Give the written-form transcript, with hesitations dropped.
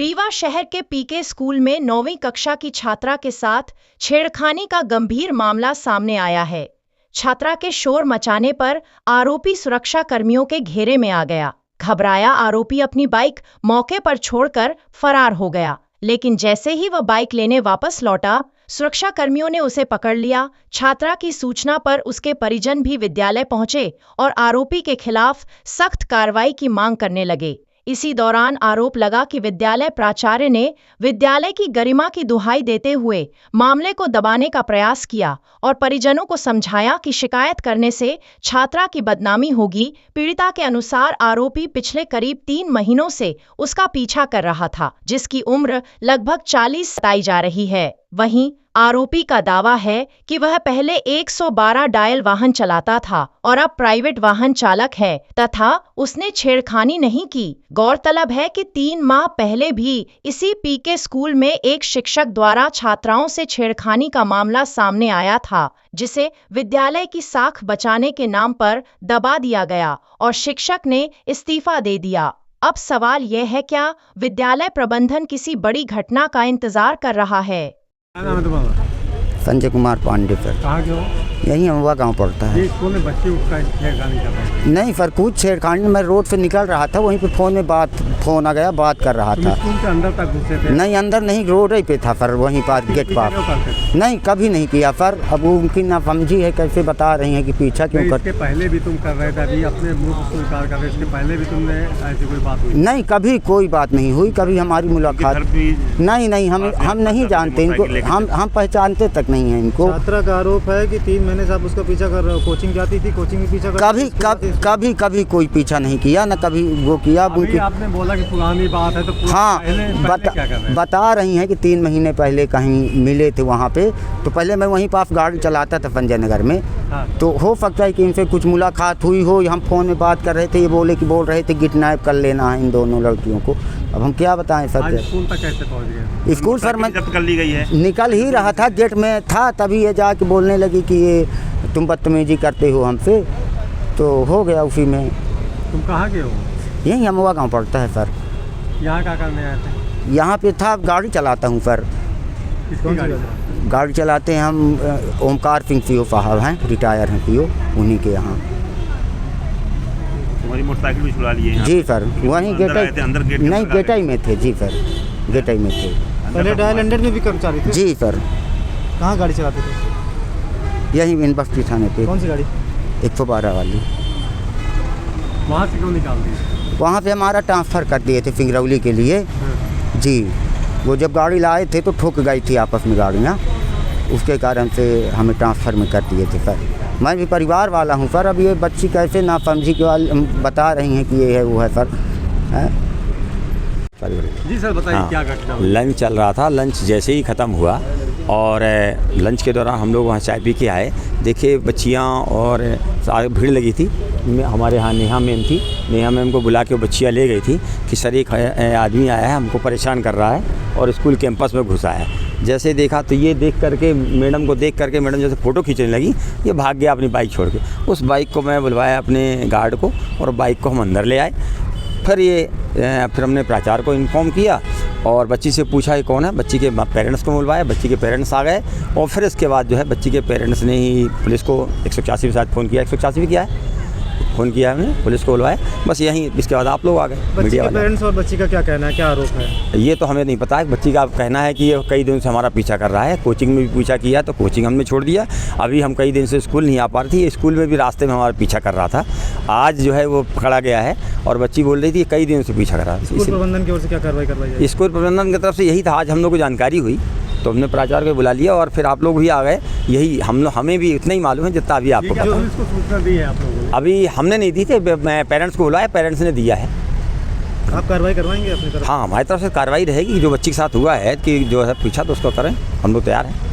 रीवा शहर के पीके स्कूल में 9वीं कक्षा की छात्रा के साथ छेड़खानी का गंभीर मामला सामने आया है। छात्रा के शोर मचाने पर आरोपी सुरक्षा कर्मियों के घेरे में आ गया। घबराया आरोपी अपनी बाइक मौके पर छोड़कर फरार हो गया, लेकिन जैसे ही वह बाइक लेने वापस लौटा, सुरक्षा कर्मियों ने उसे पकड़ लिया। छात्रा की सूचना पर उसके परिजन भी विद्यालय पहुंचे और आरोपी के खिलाफ सख्त कार्रवाई की मांग करने लगे। इसी दौरान आरोप लगा कि विद्यालय प्राचार्य ने विद्यालय की गरिमा की दुहाई देते हुए मामले को दबाने का प्रयास किया और परिजनों को समझाया कि शिकायत करने से छात्रा की बदनामी होगी। पीड़िता के अनुसार आरोपी पिछले करीब 3 महीनों से उसका पीछा कर रहा था, जिसकी उम्र लगभग 40 बताई जा रही है। वहीं आरोपी का दावा है कि वह पहले 112 डायल वाहन चलाता था और अब प्राइवेट वाहन चालक है तथा उसने छेड़खानी नहीं की। गौरतलब है कि 3 माह पहले भी इसी पीके स्कूल में एक शिक्षक द्वारा छात्राओं से छेड़खानी का मामला सामने आया था, जिसे विद्यालय की साख बचाने के नाम पर दबा दिया गया और शिक्षक ने इस्तीफा दे दिया। अब सवाल यह है, क्या विद्यालय प्रबंधन किसी बड़ी घटना का इंतजार कर रहा है? क्या नाम है तुम्हारा? संजय कुमार पांडे सर। कहाँ के हो? यही अमवा गाँव पड़ता है। ये स्कूल में बच्चे उसका छेड़खानी कर रहे हैं? नहीं सर, कुछ छेड़खानी। मैं रोड से निकल रहा था, वहीं पे फोन आ गया, बात कर रहा था। स्कूल के अंदर तक घुसे थे? नहीं, अंदर नहीं, रोड ही पे था सर, वहीं पास गेट पास। नहीं, कभी नहीं किया सर। अब उनकी नासमझी है, कैसे बता रही है कि पीछा क्यों कर। इसके पहले भी तुम कर रहे थे, अभी अपने मुंह को स्वीकार कर रहे, इसके पहले भी तुमने ऐसी कोई बात हुई? नहीं, कभी कोई बात नहीं हुई, कभी हमारी मुलाकात नहीं। हम नहीं जानते इनको, हम पहचानते तक नहीं है इनको। छात्रा का आरोप है कि 3 महीने से आप उसका पीछा कर रहे हो। कोचिंग जाती थी, कोचिंग में पीछा कभी कोई पीछा नहीं किया, न कभी वो किया। आपने बोला कि पुरानी बात है, तो हाँ, बता रही हैं कि 3 महीने पहले कहीं मिले थे वहाँ पे। तो पहले मैं वहीं पास गाड़ी चलाता था संजय नगर में। हाँ। तो हो सकता है कि इनसे कुछ मुलाकात हुई हो। हम फ़ोन में बात कर रहे थे, ये बोल रहे थे किडनैप कर लेना है इन दोनों लड़कियों को। अब हम क्या बताएं सर। स्कूल तक कैसे पहुँच गए? स्कूल सर मैं कर ली गई है, निकल ही रहा था, गेट में था, तभी ये जाके बोलने लगी कि ये तुम बदतमीजी करते हो हमसे। तो हो गया उसी में। तुम कहाँ के हो? यही अमवा गाँव पड़ता है सर। यहाँ क्या करने आए थे? यहाँ पे था, गाड़ी चलाता हूँ सर। किसकी गाड़ी? गाड़ी चलाते हैं हम। ओमकार सिंह पीओ साहब हैं, रिटायर हैं पीओ, उन्हीं के यहाँ। तुम्हारी मोटरसाइकिल भी छुड़ा लिए? जी सर, वहीं गेटाई में थे। जी सर, गेटाई में थे। पहले डायल हंड्रेड में भी कर्मचारी थे? जी सर। कहाँ गाड़ी चलाते थे? यहीं इन बस्ती थाने पे। कौन सी गाड़ी? 112 वाली। वहाँ से क्यों निकाल दी? वहाँ पे हमारा ट्रांसफ़र कर दिए थे सिंगरौली के लिए। जी, वो जब गाड़ी लाए थे तो ठुक गई थी आपस में गाड़ियाँ, उसके कारण से हमें ट्रांसफ़र में कर दिए थे सर। मैं भी परिवार वाला हूँ सर। अब ये बच्ची कैसे नासमझी के वाले बता रही हैं कि ये है वो है सर। जी सर, बताइए क्या घटना? लंच चल रहा था, लंच जैसे ही ख़त्म हुआ और लंच के दौरान हम लोग वहाँ चाय पी के आए। देखिए बच्चियाँ और भीड़ लगी थी। हमारे यहाँ नेहा मैम थी, नेहा मैम को बुला के वो बच्चियाँ ले गई थी कि सर एक आदमी आया है, हमको परेशान कर रहा है और स्कूल कैंपस में घुसा है। जैसे देखा तो ये देख करके मैडम जैसे फ़ोटो खींचने लगी, ये भाग गया अपनी बाइक छोड़ के। उस बाइक को मैं बुलवाया अपने गार्ड को और बाइक को हम अंदर ले आए। फिर हमने प्राचार्य को इन्फॉर्म किया और बच्ची से पूछा ये कौन है। बच्ची के पेरेंट्स को बुलवाया, बच्ची के पेरेंट्स आ गए और फिर इसके बाद जो है बच्ची के पेरेंट्स ने ही पुलिस को 186 के साथ फ़ोन किया। 186 भी किया है, फ़ोन किया हमने, पुलिस को बुलवाया। बस यहीं, इसके बाद आप लोग आ गए। बच्ची के पेरेंट्स और बच्ची का क्या कहना है, क्या आरोप है? ये तो हमें नहीं पता है। बच्ची का कहना है कि ये कई दिन से हमारा पीछा कर रहा है, कोचिंग में भी पीछा किया तो कोचिंग हमने छोड़ दिया। अभी हम कई दिन से स्कूल नहीं आ पा रही थी, स्कूल में भी रास्ते में हमारा पीछा कर रहा था। आज जो है वो पकड़ा गया है और बच्ची बोल रही थी कई दिन से पीछा कर रहा था। स्कूल प्रबंधन की ओर से क्या कार्रवाई करवाई जाए? स्कूल प्रबंधन की तरफ से यही था, आज हम लोग को जानकारी हुई तो हमने प्राचार्य को बुला लिया और फिर आप लोग भी आ गए। यही हमें भी इतना ही मालूम है जितना अभी आपको पता है। इसको सूचना दी है आप लोगों ने? अभी हमने नहीं दी थी, मैं पेरेंट्स को बुलाया, पेरेंट्स ने दिया है। आप कार्रवाई करवाएंगे अपनी तरफ? हाँ, हमारी तरफ से कार्रवाई रहेगी। जो बच्ची के साथ हुआ है कि जो है पीछा, तो उसको करें, हम लोग तैयार हैं।